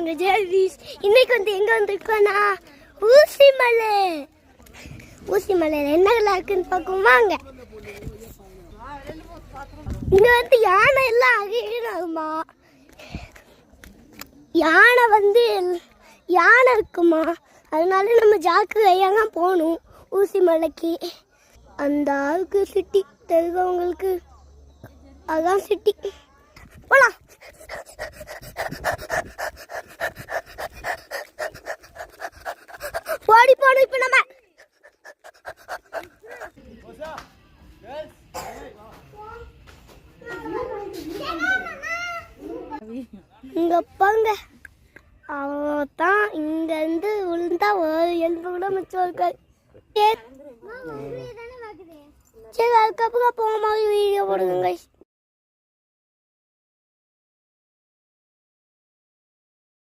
நாங்கள் ஜெயதீஷ். இன்னைக்கு வந்து எங்கே வந்துருக்கோன்னா ஊசிமலை. ஊசிமலையில் என்னெல்லாம் இருக்குன்னு பார்க்கும் வாங்க. இங்கே வந்து யானை எல்லாம் அழியணுமா? யானை வந்து யானை இருக்குமா, அதனால நம்ம ஜாக்கிரதையாக தான் போகணும் ஊசிமலைக்கு. அந்த ஆளுக்கு சிட்டி தெரிஞ்சவங்களுக்கு அதான் சிட்டி. போலாம். ஓடி போகணும் இப்போ நம்ம. இங்க பாங்க, அவதான் இங்க இருந்து விழுந்தா ஒரு எலும்பு கூட மிச்சம் இருக்காது. சரி, அதுக்கப்புறம் போக மாதிரி வீடியோ போடுங்க.